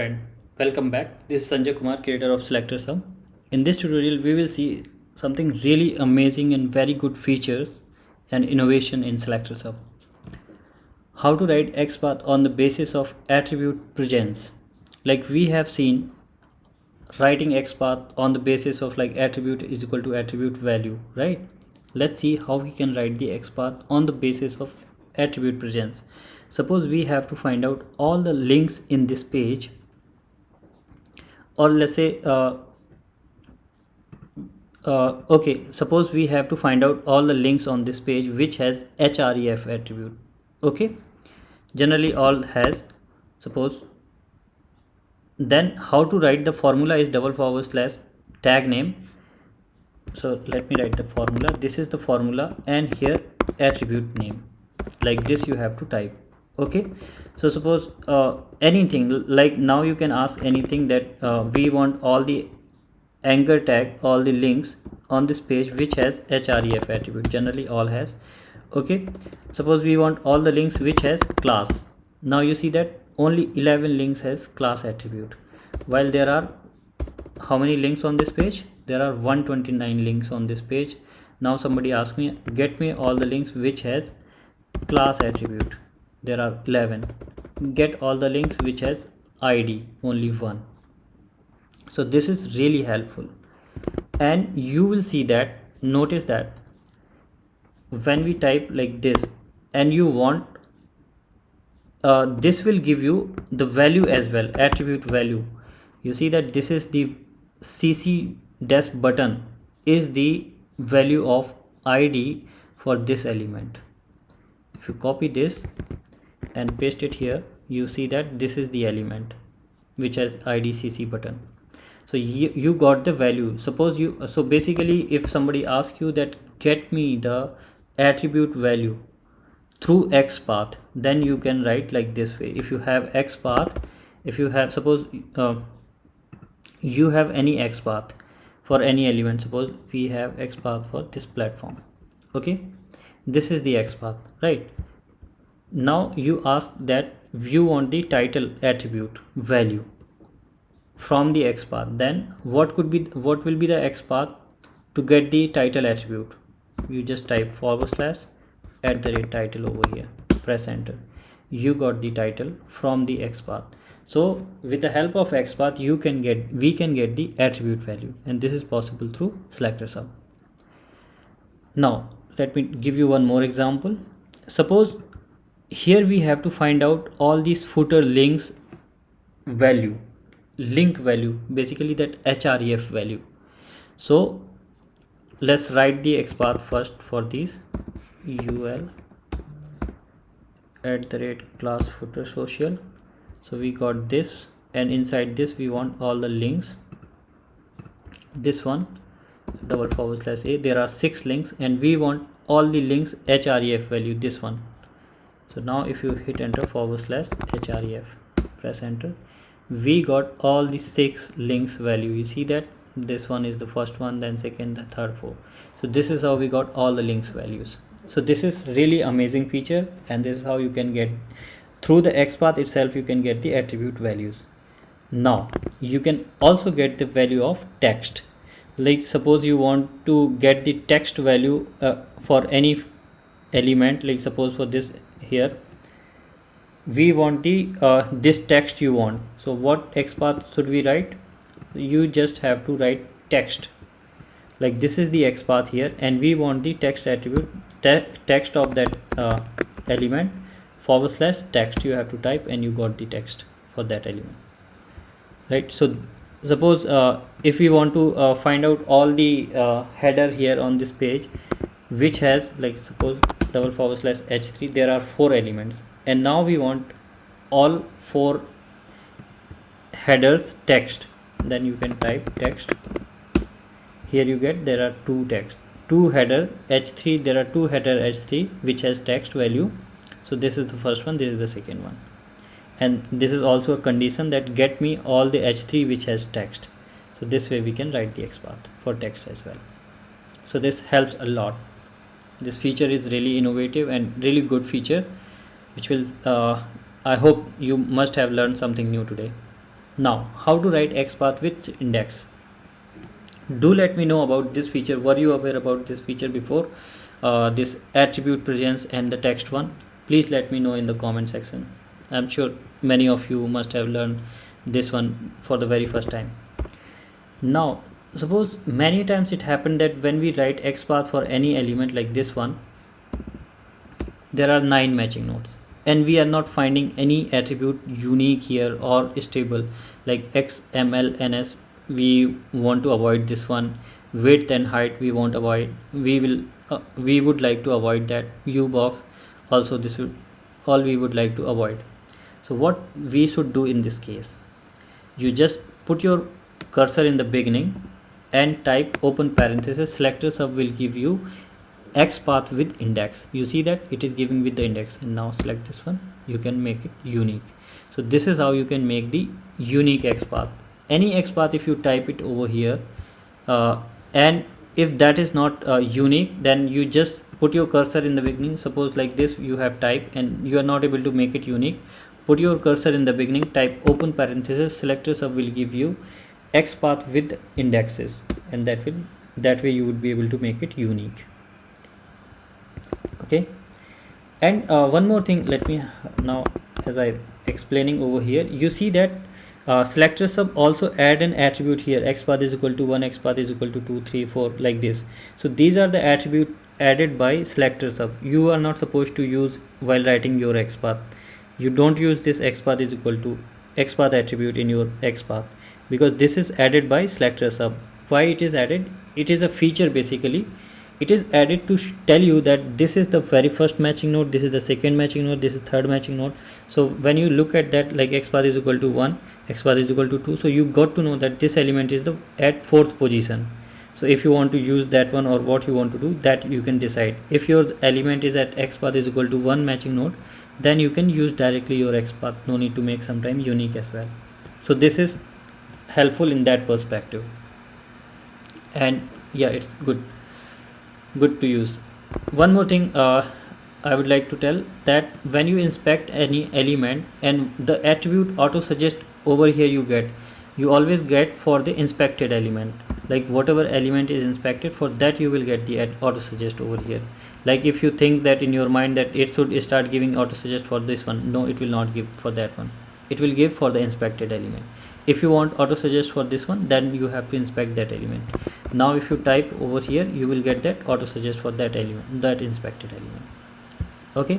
Friend, welcome back. This is Sanjay Kumar, creator of SelectorsHub. In this tutorial, we will see something really amazing and very good features and innovation in SelectorsHub. How to write XPath on the basis of attribute presence. Like we have seen writing XPath on the basis of like attribute is equal to attribute value, right? Let's see how we can write the XPath on the basis of attribute presence. Suppose we have to find out all the links in this page, or let's say okay, suppose we have to find out all the links on this page which has href attribute. Okay, generally all has. Suppose, then how to write the formula is // tag name. So let me write the formula. This is the formula, and here attribute name, like this you have to type. Okay, so suppose anything, like now you can ask anything that we want all the anchor tag, all the links on this page which has href attribute. Generally all has. Okay, suppose we want all the links which has class. Now you see that only 11 links has class attribute, while there are how many links on this page? There are 129 links on this page. Now somebody asked me, get me all the links which has class attribute. There are 11. Get all the links which has id, only one. So this is really helpful, and you will see that, notice that when we type like this and you want this will give you the value as well, attribute value. You see that this is the cc desk button is the value of id for this element. If you copy this and paste it here, you see that this is the element which has id cc button. So you got the value. Suppose you, so basically if somebody asks you that get me the attribute value through XPath, then you can write like this way. If you have XPath, if you have, suppose you have any XPath for any element, suppose we have XPath for this platform. Okay, this is the XPath, right? Now you ask that you want the title attribute value from the XPath, then what will be the XPath to get the title attribute? You just type /title over here, press enter. You got the title from the XPath. So with the help of XPath we can get the attribute value, and this is possible through SelectorsHub. Now let me give you one more example. Suppose here we have to find out all these footer links value, link value, basically that href value. So let's write the XPath first for these. ul @class footer social. So we got this, and inside this we want all the links. This one /a, there are 6 links, and we want all the links href value, this one. So now if you hit enter /href, press enter, we got all the 6 links value. You see that this one is the first one, then second, the third, fourth. So this is how we got all the links values. So this is really amazing feature, and this is how you can get through the XPath itself, you can get the attribute values. Now you can also get the value of text. Like suppose you want to get the text value for any element, like suppose for this here we want the this text you want. So what XPath should we write? You just have to write text, like this is the XPath here, and we want the text attribute, text of that element, /text you have to type, and you got the text for that element, right? So suppose if we want to find out all the header here on this page which has, like suppose /h3, there are 4 elements, and now we want all 4 headers text, then you can type text. Here you get there are 2 text, 2 header h3, there are 2 header h3 which has text value. So this is the first one, this is the second one, and this is also a condition that get me all the h3 which has text. So this way we can write the XPath for text as well. So this helps a lot. This feature is really innovative and really good feature, which will I hope you must have learned something new today. Now, how to write XPath with index? Do let me know about this feature. Were you aware about this feature before? This attribute presence and the text one? Please let me know in the comment section. I'm sure many of you must have learned this one for the very first time. Now, suppose many times it happened that when we write XPath for any element like this one, there are 9 matching nodes and we are not finding any attribute unique here or stable, like XMLNS. We want to avoid this one. Width and height we won't avoid. We would like to avoid that. U box also, this would all we would like to avoid. So what we should do in this case, you just put your cursor in the beginning and type open parenthesis SelectorsHub will give you XPath with index. You see that it is giving with the index, and now select this one. You can make it unique. So this is how you can make the unique XPath. Any XPath, if you type it over here, and if that is not unique, then you just put your cursor in the beginning. Suppose like this you have typed and you are not able to make it unique. Put your cursor in the beginning, type open parenthesis SelectorsHub will give you XPath with indexes, and that way you would be able to make it unique. Okay, and one more thing, let me now, as I explaining over here, you see that SelectorsHub also add an attribute here, XPath is equal to 1, XPath is equal to 2, 3, 4, like this. So these are the attribute added by SelectorsHub. You are not supposed to use while writing your XPath. You don't use this XPath is equal to XPath attribute in your XPath, because this is added by SelectorsHub. Why it is added? It is a feature basically. It is added to tell you that this is the very first matching node, this is the second matching node, this is third matching node. So when you look at that, like XPath is equal to 1, XPath is equal to 2, so you got to know that this element is the at 4th position. So if you want to use that one or what you want to do, that you can decide. If your element is at XPath is equal to 1 matching node, then you can use directly your XPath, no need to make sometime unique as well. So this is helpful in that perspective, and yeah, it's good to use. One more thing I would like to tell, that when you inspect any element and the attribute auto suggest over here, you always get for the inspected element, like whatever element is inspected, for that you will get the auto suggest over here. Like if you think that in your mind that it should start giving auto suggest for this one, no, it will not give for that one. It will give for the inspected element. If you want auto suggest for this one, then you have to inspect that element. Now if you type over here, you will get that auto suggest for that element, that inspected element. Okay,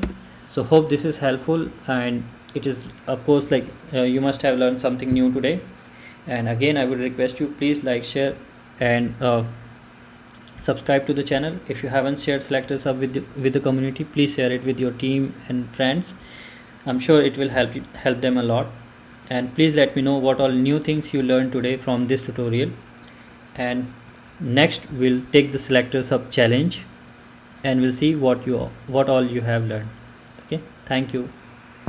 so hope this is helpful, and it is of course like you must have learned something new today. And again, I would request you, please like, share, and subscribe to the channel. If you haven't shared SelectorsHub with the community, please share it with your team and friends. I'm sure it will help them a lot. And please let me know what all new things you learned today from this tutorial. And next we'll take the SelectorsHub challenge and we'll see what all you have learned. Okay, thank you.